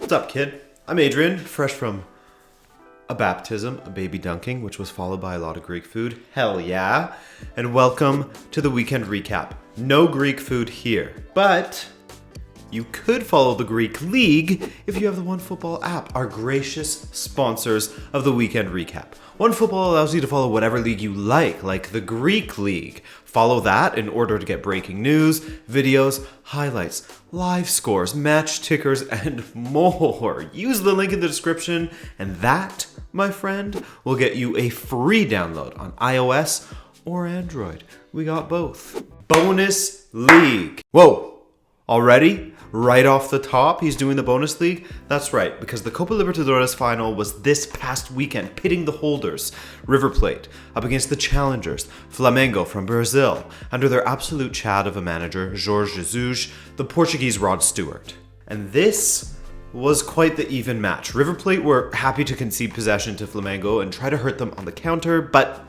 What's up, kid? I'm Adrian, fresh from a baptism, a baby dunking, which was followed by a lot of Greek food. Hell yeah. And welcome to the weekend recap. No Greek food here, but you could follow the Greek League if you have the OneFootball app, our gracious sponsors of the weekend recap. OneFootball allows you to follow whatever league you like the Greek League. Follow that in order to get breaking news, videos, highlights, live scores, match tickers, and more. Use the link in the description, and that, my friend, will get you a free download on iOS or Android. We got both. Bonus League. Whoa, already? Right off the top, he's doing the bonus league? That's right, because the Copa Libertadores final was this past weekend, pitting the holders, River Plate, up against the challengers, Flamengo from Brazil, under their absolute chad of a manager, Jorge Jesus, the Portuguese Rod Stewart. And this was quite the even match. River Plate were happy to concede possession to Flamengo and try to hurt them on the counter, but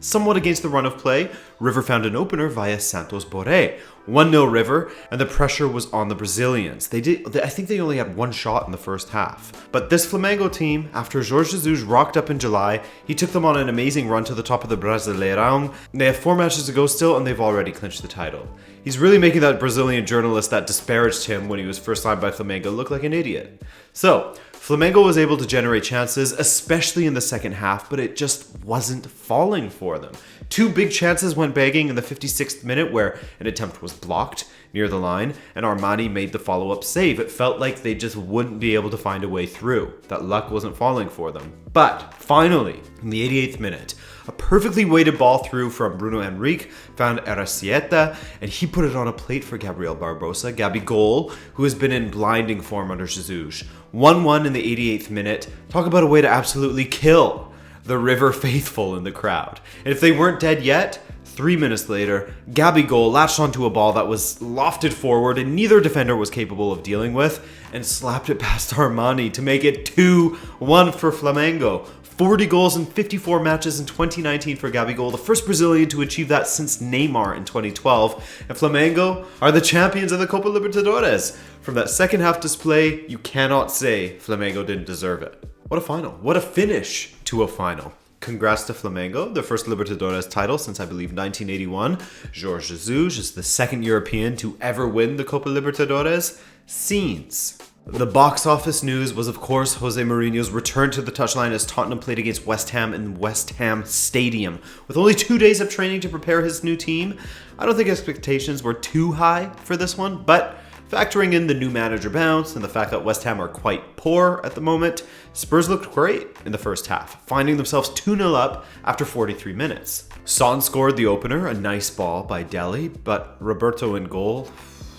somewhat against the run of play, River found an opener via Santos Borré. 1-0 River, and the pressure was on the Brazilians. I think they only had one shot in the first half. But this Flamengo team, after Jorge Jesus rocked up in July, he took them on an amazing run to the top of the Brasileirão. They have 4 matches to go still, and they've already clinched the title. He's really making that Brazilian journalist that disparaged him when he was first signed by Flamengo look like an idiot. So, Flamengo was able to generate chances, especially in the second half, but it just wasn't falling for them. 2 big chances went begging in the 56th minute where an attempt was blocked near the line and Armani made the follow-up save. It felt like they just wouldn't be able to find a way through. That luck wasn't falling for them. But finally, in the 88th minute, a perfectly weighted ball through from Bruno Henrique found Arrascaeta, and he put it on a plate for Gabriel Barbosa, Gabigol, who has been in blinding form under Jesus. 1-1 in the 88th minute. Talk about a way to absolutely kill the River faithful in the crowd. And if they weren't dead yet, 3 minutes later, Gabigol latched onto a ball that was lofted forward and neither defender was capable of dealing with and slapped it past Armani to make it 2-1 for Flamengo. 40 goals in 54 matches in 2019 for Gabigol, the first Brazilian to achieve that since Neymar in 2012. And Flamengo are the champions of the Copa Libertadores. From that second half display, you cannot say Flamengo didn't deserve it. What a final. What a finish to a final. Congrats to Flamengo, their first Libertadores title since I believe 1981. Jorge Jesus is the second European to ever win the Copa Libertadores. Scenes. The box office news was, of course, Jose Mourinho's return to the touchline as Tottenham played against West Ham in West Ham Stadium. With only 2 days of training to prepare his new team, I don't think expectations were too high for this one, but factoring in the new manager bounce and the fact that West Ham are quite poor at the moment, Spurs looked great in the first half, finding themselves 2-0 up after 43 minutes. Son scored the opener, a nice ball by Dele, but Roberto in goal,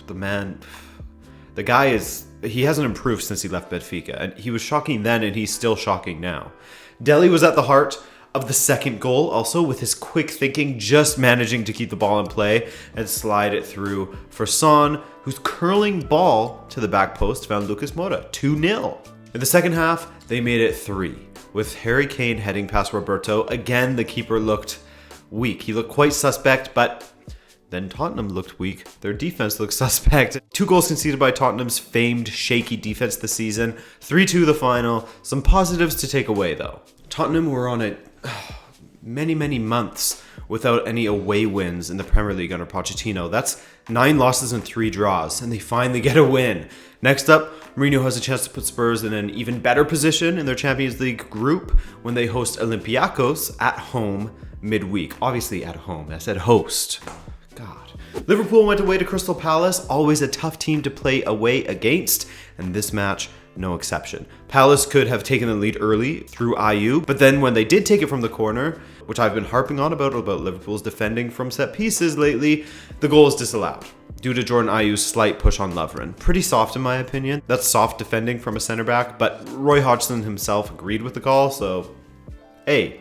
the guy he hasn't improved since he left Benfica, and he was shocking then and he's still shocking now. Dele was at the heart of the second goal, also with his quick thinking, just managing to keep the ball in play and slide it through for Son, whose curling ball to the back post found Lucas Moura, 2-0. In the second half, they made it 3, with Harry Kane heading past Roberto. Again, the keeper looked weak. He looked quite suspect, but then Tottenham looked weak. Their defense looked suspect. 2 goals conceded by Tottenham's famed shaky defense this season. 3-2 the final. Some positives to take away, though. Tottenham were on it many months without any away wins in the Premier League under Pochettino. That's 9 losses and 3 draws, and they finally get a win. Next up, Mourinho has a chance to put Spurs in an even better position in their Champions League group when they host Olympiacos at home midweek. Obviously at home. I said host. God. Liverpool went away to Crystal Palace, always a tough team to play away against, and this match, no exception. Palace could have taken the lead early through Ayew, but then when they did take it from the corner, which I've been harping on about Liverpool's defending from set pieces lately, the goal is disallowed due to Jordan Ayew's slight push on Lovren. Pretty soft in my opinion. That's soft defending from a center back, but Roy Hodgson himself agreed with the call, so hey.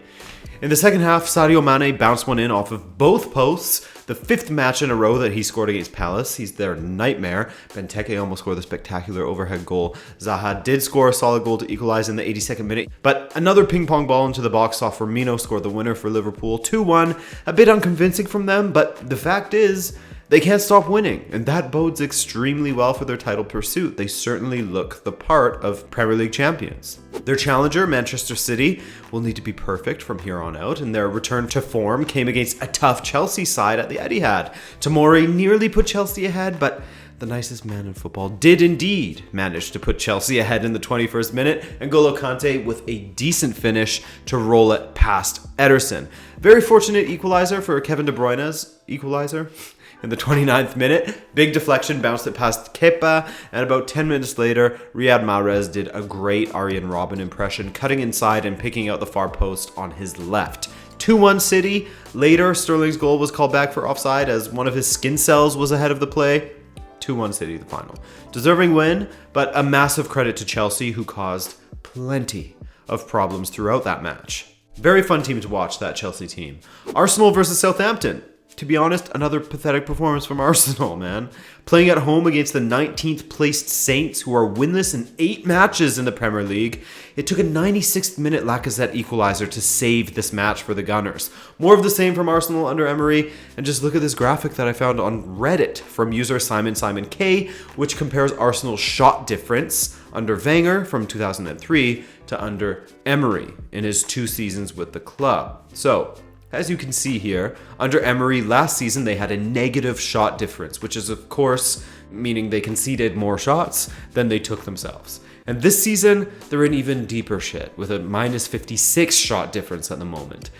In the second half, Sadio Mane bounced one in off of both posts, the 5th match in a row that he scored against Palace. He's their nightmare. Benteke almost scored the spectacular overhead goal. Zaha did score a solid goal to equalize in the 82nd minute, but another ping pong ball into the box saw Firmino score the winner for Liverpool, 2-1. A bit unconvincing from them, but the fact is, they can't stop winning, and that bodes extremely well for their title pursuit. They certainly look the part of Premier League champions. Their challenger, Manchester City, will need to be perfect from here on out, and their return to form came against a tough Chelsea side at the Etihad. Tomori nearly put Chelsea ahead, but the nicest man in football did indeed manage to put Chelsea ahead in the 21st minute, and N'Golo Kante with a decent finish to roll it past Ederson. Very fortunate equalizer for Kevin De Bruyne's equalizer. In the 29th minute, big deflection bounced it past Kepa, and about 10 minutes later, Riyad Mahrez did a great Arjen Robben impression, cutting inside and picking out the far post on his left. 2-1 City. Later, Sterling's goal was called back for offside as one of his skin cells was ahead of the play. 2-1 City, the final. Deserving win, but a massive credit to Chelsea, who caused plenty of problems throughout that match. Very fun team to watch, that Chelsea team. Arsenal versus Southampton. To be honest, another pathetic performance from Arsenal, man. Playing at home against the 19th placed Saints, who are winless in 8 matches in the Premier League. It took a 96th minute Lacazette equalizer to save this match for the Gunners. More of the same from Arsenal under Emery, and just look at this graphic that I found on Reddit from user Simon K, which compares Arsenal's shot difference under Wenger from 2003 to under Emery in his 2 seasons with the club. So, as you can see here, under Emery last season they had a negative shot difference, which is of course meaning they conceded more shots than they took themselves. And this season, they're in even deeper shit with a minus 56 shot difference at the moment.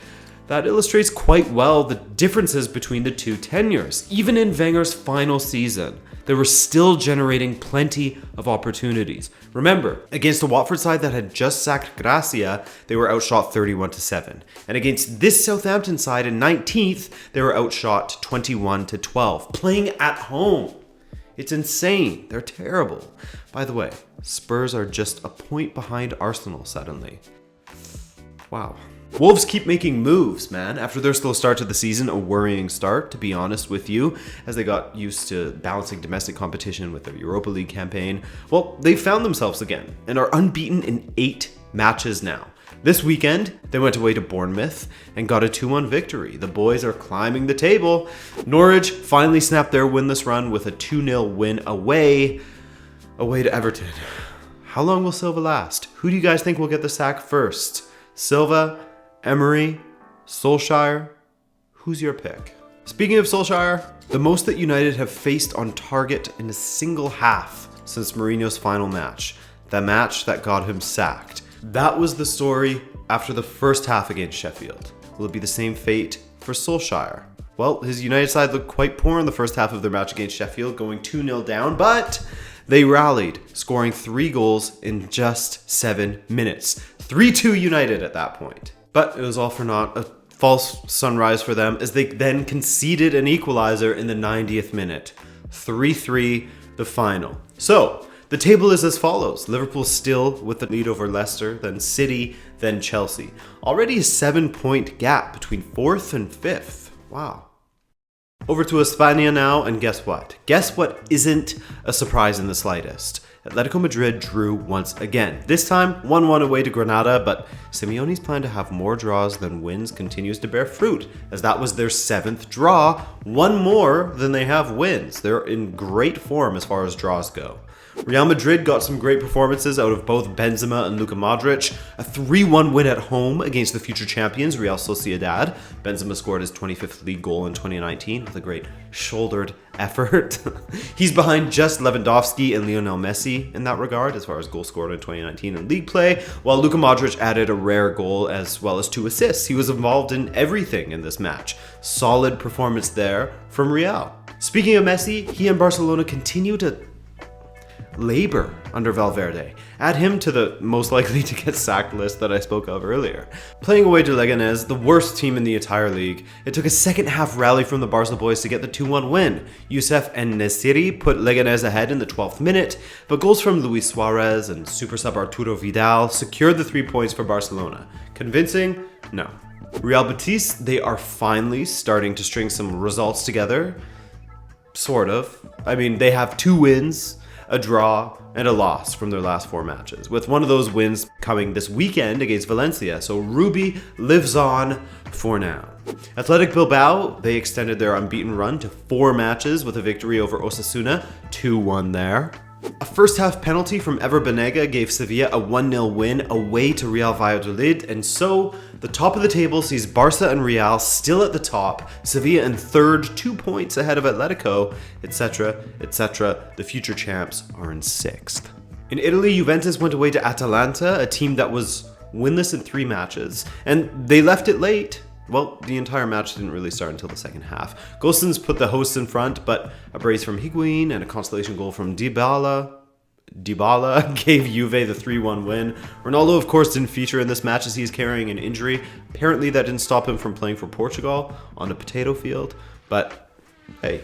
That illustrates quite well the differences between the 2 tenures. Even in Wenger's final season, they were still generating plenty of opportunities. Remember, against a Watford side that had just sacked Gracia, they were outshot 31-7. And against this Southampton side in 19th, they were outshot 21-12, playing at home. It's insane. They're terrible. By the way, Spurs are just a point behind Arsenal suddenly. Wow. Wolves keep making moves, man. After their slow start to the season, a worrying start, to be honest with you, as they got used to balancing domestic competition with their Europa League campaign. Well, they found themselves again and are unbeaten in 8 matches now. This weekend, they went away to Bournemouth and got a 2-1 victory. The boys are climbing the table. Norwich finally snapped their winless run with a 2-0 win away to Everton. How long will Silva last? Who do you guys think will get the sack first? Silva, Emery, Solskjaer? Who's your pick? Speaking of Solskjaer, the most that United have faced on target in a single half since Mourinho's final match. The match that got him sacked. That was the story after the first half against Sheffield. Will it be the same fate for Solskjaer? Well, his United side looked quite poor in the first half of their match against Sheffield, going 2-0 down, but they rallied, scoring 3 goals in just 7 minutes. 3-2 United at that point. But it was all for naught, a false sunrise for them, as they then conceded an equalizer in the 90th minute. 3-3, the final. So, the table is as follows. Liverpool still with the lead over Leicester, then City, then Chelsea. Already a 7-point gap between 4th and 5th. Wow. Over to España now, and guess what? Guess what isn't a surprise in the slightest? Atletico Madrid drew once again. This time, 1-1 away to Granada, but Simeone's plan to have more draws than wins continues to bear fruit, as that was their 7th draw, 1 more than they have wins. They're in great form as far as draws go. Real Madrid got some great performances out of both Benzema and Luka Modric. A 3-1 win at home against the future champions, Real Sociedad. Benzema scored his 25th league goal in 2019 with a great shouldered effort. He's behind just Lewandowski and Lionel Messi in that regard, as far as goals scored in 2019 in league play, while Luka Modric added a rare goal as well as 2 assists. He was involved in everything in this match. Solid performance there from Real. Speaking of Messi, he and Barcelona continue to labor under Valverde. Add him to the most likely to get sacked list that I spoke of earlier. Playing away to Leganés, the worst team in the entire league, it took a second half rally from the Barca boys to get the 2-1 win. Youssef and Nesiri put Leganés ahead in the 12th minute, but goals from Luis Suarez and super sub Arturo Vidal secured the 3 points for Barcelona. Convincing? No. Real Betis, they are finally starting to string some results together. Sort of. I mean, they have 2 wins, a draw, and a loss from their last 4 matches, with one of those wins coming this weekend against Valencia, so Ruby lives on for now. Athletic Bilbao, they extended their unbeaten run to 4 matches with a victory over Osasuna, 2-1 there. A first half penalty from Ever Banega gave Sevilla a 1-0 win away to Real Valladolid, and so the top of the table sees Barca and Real still at the top, Sevilla in third, 2 points ahead of Atletico, etc., etc. The future champs are in 6th. In Italy, Juventus went away to Atalanta, a team that was winless in 3 matches, and they left it late. Well, the entire match didn't really start until the second half. Gosens put the hosts in front, but a brace from Higuain and a consolation goal from Dybala gave Juve the 3-1 win. Ronaldo, of course, didn't feature in this match as he's carrying an injury. Apparently, that didn't stop him from playing for Portugal on a potato field. But, hey,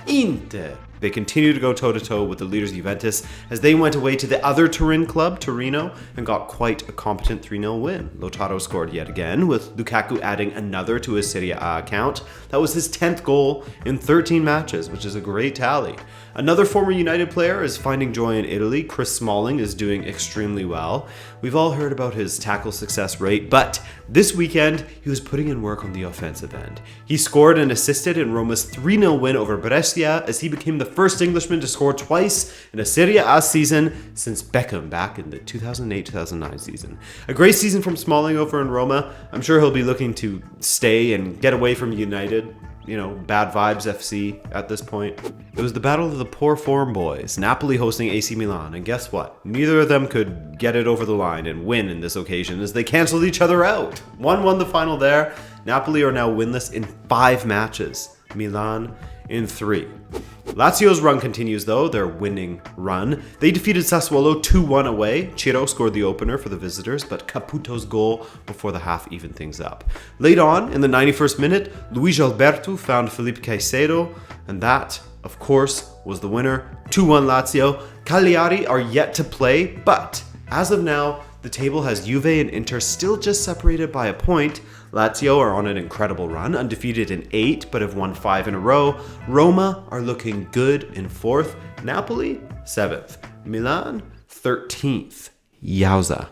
Inter. They continue to go toe-to-toe with the leaders Juventus as they went away to the other Turin club, Torino, and got quite a competent 3-0 win. Lautaro scored yet again, with Lukaku adding another to his Serie A account. That was his 10th goal in 13 matches, which is a great tally. Another former United player is finding joy in Italy. Chris Smalling is doing extremely well. We've all heard about his tackle success rate, but this weekend he was putting in work on the offensive end. He scored and assisted in Roma's 3-0 win over Brescia as he became the first Englishman to score twice in a Serie A season since Beckham back in the 2008-2009 season. A great season from Smalling over in Roma. I'm sure he'll be looking to stay and get away from United. Bad vibes FC at this point. It was the battle of the poor form boys, Napoli hosting AC Milan, and guess what? Neither of them could get it over the line and win in this occasion as they canceled each other out. One won the final there. Napoli are now winless in 5 matches. Milan in 3. Lazio's run continues though, their winning run. They defeated Sassuolo 2-1 away. Ciro scored the opener for the visitors, but Caputo's goal before the half evened things up. Late on, in the 91st minute, Luis Alberto found Felipe Caicedo, and that, of course, was the winner. 2-1 Lazio. Cagliari are yet to play, but as of now, the table has Juve and Inter still just separated by a point. Lazio are on an incredible run, undefeated in 8, but have won 5 in a row. Roma are looking good in 4th. Napoli, 7th. Milan, 13th. Yowza.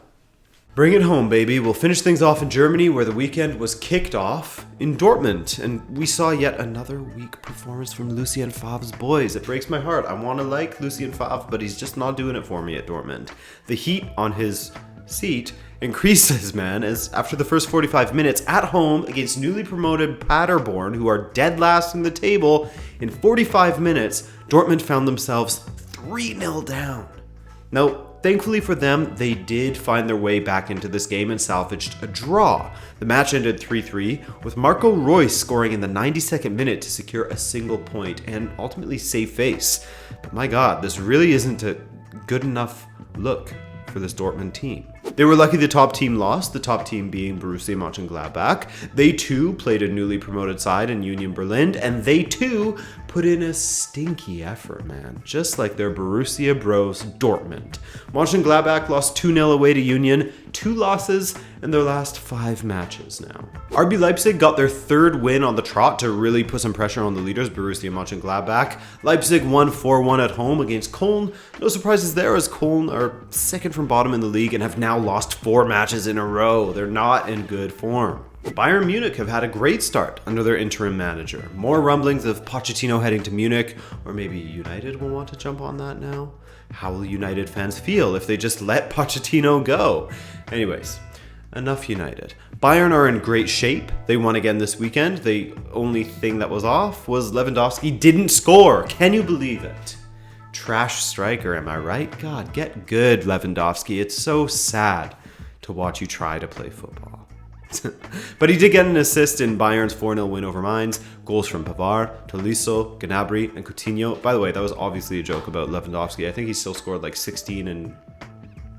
Bring it home, baby. We'll finish things off in Germany, where the weekend was kicked off in Dortmund, and we saw yet another weak performance from Lucien Favre's boys. It breaks my heart. I want to like Lucien Favre, but he's just not doing it for me at Dortmund. The heat on his seat increases, man, as after the first 45 minutes at home against newly promoted Paderborn, who are dead last in the table, in 45 minutes, Dortmund found themselves 3-0 down. Now, thankfully for them, they did find their way back into this game and salvaged a draw. The match ended 3-3, with Marco Reus scoring in the 92nd minute to secure a single point and ultimately save face. But my God, this really isn't a good enough look for this Dortmund team. They were lucky the top team lost, the top team being Borussia Mönchengladbach. They too played a newly promoted side in Union Berlin, and they too put in a stinky effort, man. Just like their Borussia bros, Dortmund. Mönchengladbach lost 2-0 away to Union, 2 losses in their last 5 matches now. RB Leipzig got their 3rd win on the trot to really put some pressure on the leaders, Borussia Mönchengladbach. Leipzig won 4-1 at home against Köln. No surprises there, as Köln are second from bottom in the league and have now lost 4 matches in a row. They're not in good form. Bayern Munich have had a great start under their interim manager. More rumblings of Pochettino heading to Munich, or maybe United will want to jump on that now. How will United fans feel if they just let Pochettino go? Anyways, enough United. Bayern are in great shape. They won again this weekend. The only thing that was off was Lewandowski didn't score. Can you believe it? Trash striker, am I right? God, get good, Lewandowski. It's so sad to watch you try to play football. But he did get an assist in Bayern's 4-0 win over Mainz. Goals from Pavard, Tolisso, Gnabry, and Coutinho. By the way, that was obviously a joke about Lewandowski. I think he still scored like 16 and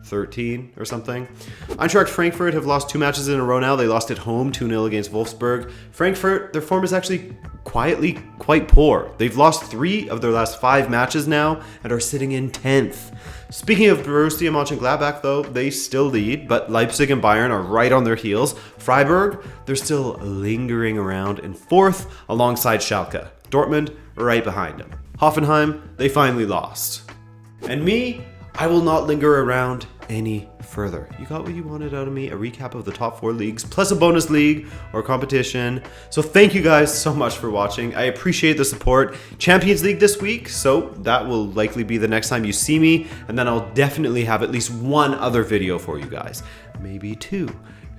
13 or something. Eintracht Frankfurt have lost 2 matches in a row now. They lost at home 2-0 against Wolfsburg. Frankfurt, their form is actually quietly quite poor. They've lost 3 of their last 5 matches now and are sitting in 10th. Speaking of Borussia Mönchengladbach, though, they still lead, but Leipzig and Bayern are right on their heels. Freiburg, they're still lingering around in 4th alongside Schalke. Dortmund, right behind them. Hoffenheim, they finally lost. And me, I will not linger around any further. You got what you wanted out of me, a recap of the top 4 leagues, plus a bonus league or competition. So thank you guys so much for watching. I appreciate the support. Champions League this week, so that will likely be the next time you see me, and then I'll definitely have at least one other video for you guys. Maybe 2.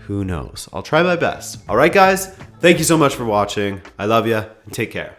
Who knows? I'll try my best. All right, guys? Thank you so much for watching. I love you, and take care.